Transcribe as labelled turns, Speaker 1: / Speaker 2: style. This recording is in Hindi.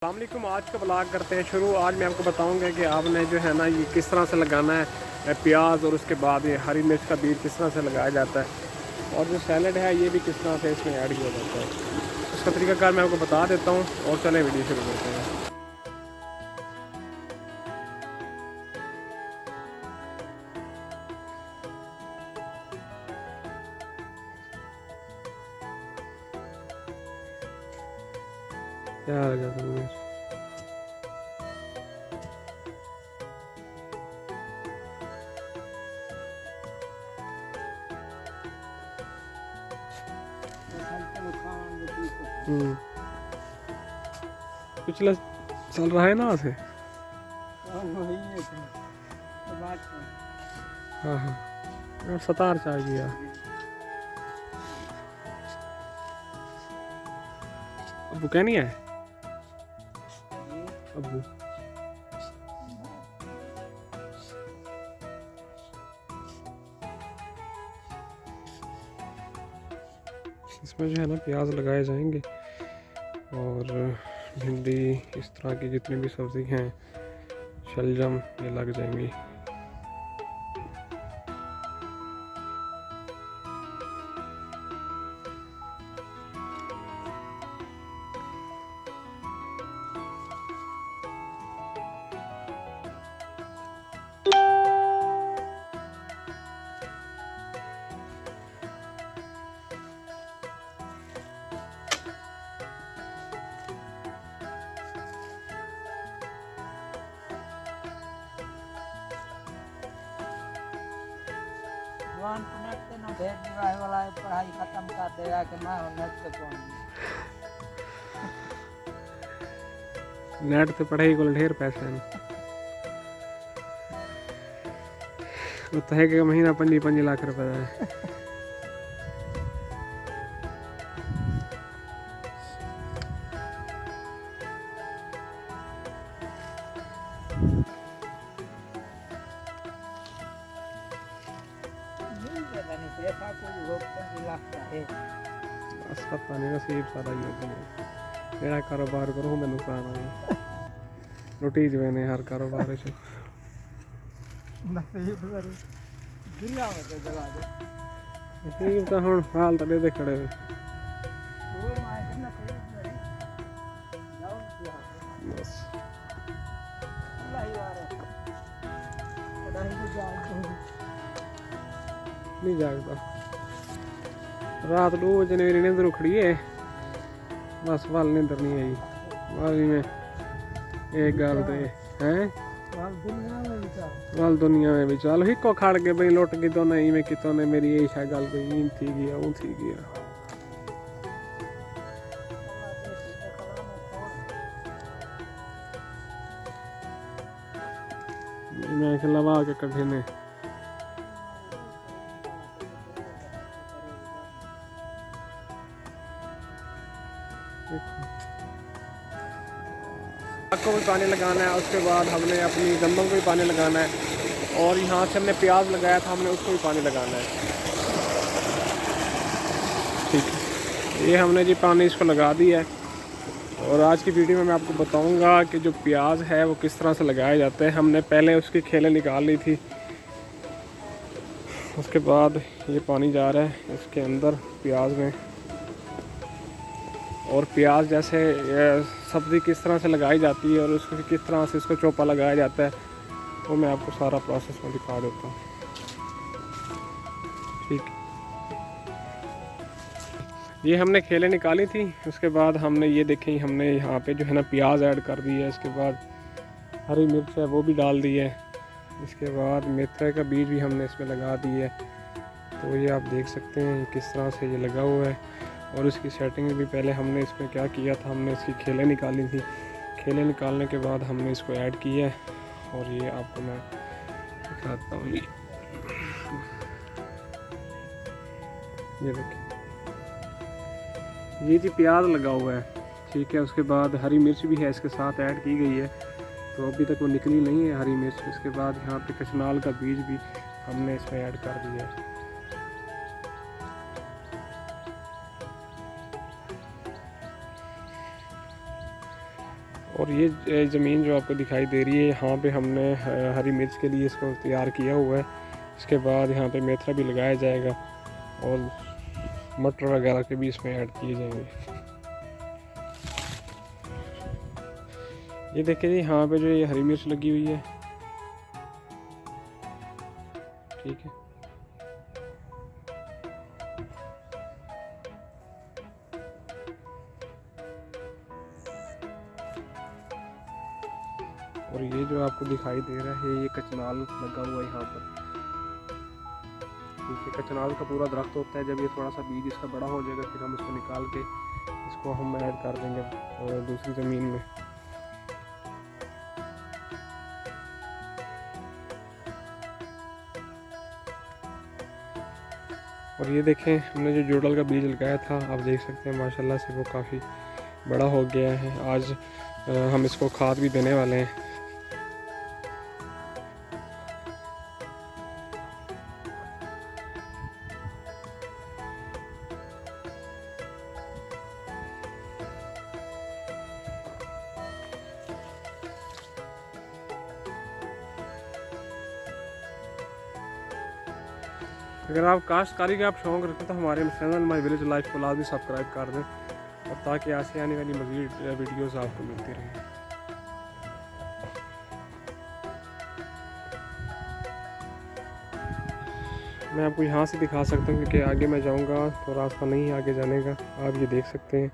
Speaker 1: अस्सलाम वालेकुम। आज का ब्लॉग करते हैं शुरू। आज मैं आपको बताऊंगा कि आपने जो है ना ये किस तरह से लगाना है प्याज, और उसके बाद ये हरी मिर्च का बीज किस तरह से लगाया जाता है, और जो सैलड है ये भी किस तरह से इसमें ऐड किया जाता है। उसका तरीकाकार मैं आपको बता देता हूँ और चलें वीडियो शुरू करते हैं। क्या हो जाता है पिछला चल रहा है ना से। हाँ हाँ, सतार चाह गया। अबू क्या नहीं है अबू। इसमें जो है ना प्याज लगाए जाएंगे और भिंडी, इस तरह की जितनी भी सब्ज़ी हैं, शलजम, ये लग जाएंगी।
Speaker 2: वाला पढ़ाई खत्म कर देगा कि मैं नेट पे कौन
Speaker 1: नेट पे पढ़ाई को ढेर पैसे हैं। तो है कि महीना 5 लाख रुपए है। बस पता नहीं नसीब सारा ही होता है। मेरा कारोबार करो मैं नुकसान आई रोटी जो ने हर कारोबार से नसीब तो हुण हाल तो दे खड़े बस नहीं जागता। रात 2 बजे मेरी नींद उखड़ी है, बस वाल नींदर नहीं आई। वाली में एक गल तो हैं वाल दुनिया में भी चल हिको खड़ के बई लुट गई तो नहीं में कितों ने मेरी यही शायद गल कोई थी गया वो थी गया। मैं लवा के कढ़े ने को भी पानी लगाना है। उसके बाद हमने अपनी गंदम को भी पानी लगाना है, और यहाँ से हमने प्याज लगाया था, हमने उसको भी पानी लगाना है। ठीक है, ये हमने जी पानी इसको लगा दिया है। और आज की वीडियो में मैं आपको बताऊंगा कि जो प्याज है वो किस तरह से लगाए जाते हैं। हमने पहले उसकी खेलें निकाल ली थी, उसके बाद ये पानी जा रहा है इसके अंदर प्याज में। और प्याज जैसे सब्ज़ी किस तरह से लगाई जाती है और उसको किस तरह से इसको चोपा लगाया जाता है, वो मैं आपको सारा प्रोसेस में दिखा देता हूँ। ठीक, ये हमने खेलें निकाली थी। उसके बाद हमने ये देखें, हमने यहाँ पे जो है ना प्याज ऐड कर दी है। इसके बाद हरी मिर्च है वो भी डाल दी है। इसके बाद मेथी का बीज भी हमने इसमें लगा दी है। तो ये आप देख सकते हैं किस तरह से ये लगा हुआ है। और इसकी सेटिंग भी पहले हमने इसमें क्या किया था, हमने इसकी खेलें निकाली थी। खेलें निकालने के बाद हमने इसको ऐड किया है, और ये आपको मैं दिखाता हूँ। ये देखिए, ये जी प्याज लगा हुआ है, ठीक है। उसके बाद हरी मिर्च भी है इसके साथ ऐड की गई है, तो अभी तक वो निकली नहीं है हरी मिर्च। उसके बाद यहाँ पे कचनाल का बीज भी हमने इसमें ऐड कर दिया है। और ये ज़मीन जो आपको दिखाई दे रही है, यहाँ पे हमने हरी मिर्च के लिए इसको तैयार किया हुआ है। इसके बाद यहाँ पे मेथरा भी लगाया जाएगा और मटर वगैरह के भी इसमें ऐड किए जाएंगे। ये देखिए जी, यहाँ पे जो ये हरी मिर्च लगी हुई है, ठीक है। और ये जो आपको दिखाई दे रहा है, ये कचनाल लगा हुआ है यहाँ पर। ठीक है, कचनाल का पूरा दरख्त होता है। जब ये थोड़ा सा बीज इसका बड़ा हो जाएगा, फिर हम इसको निकाल के इसको हम ऐड कर देंगे और दूसरी ज़मीन में। और ये देखें, हमने जो जोडल का बीज लगाया था, आप देख सकते हैं माशाल्लाह से वो काफ़ी बड़ा हो गया है। आज हम इसको खाद भी देने वाले हैं। अगर आप काश्तकारी का आप शौक़ रखते हैं तो हमारे चैनल माई विलेज लाइफ को लाजमी सब्सक्राइब कर दें, और ताकि आगे आने वाली मज़ीद वीडियोस आपको मिलती रहें। मैं आपको यहाँ से दिखा सकता हूँ, क्योंकि आगे मैं जाऊँगा तो रास्ता नहीं आगे जाने का। आप ये देख सकते हैं।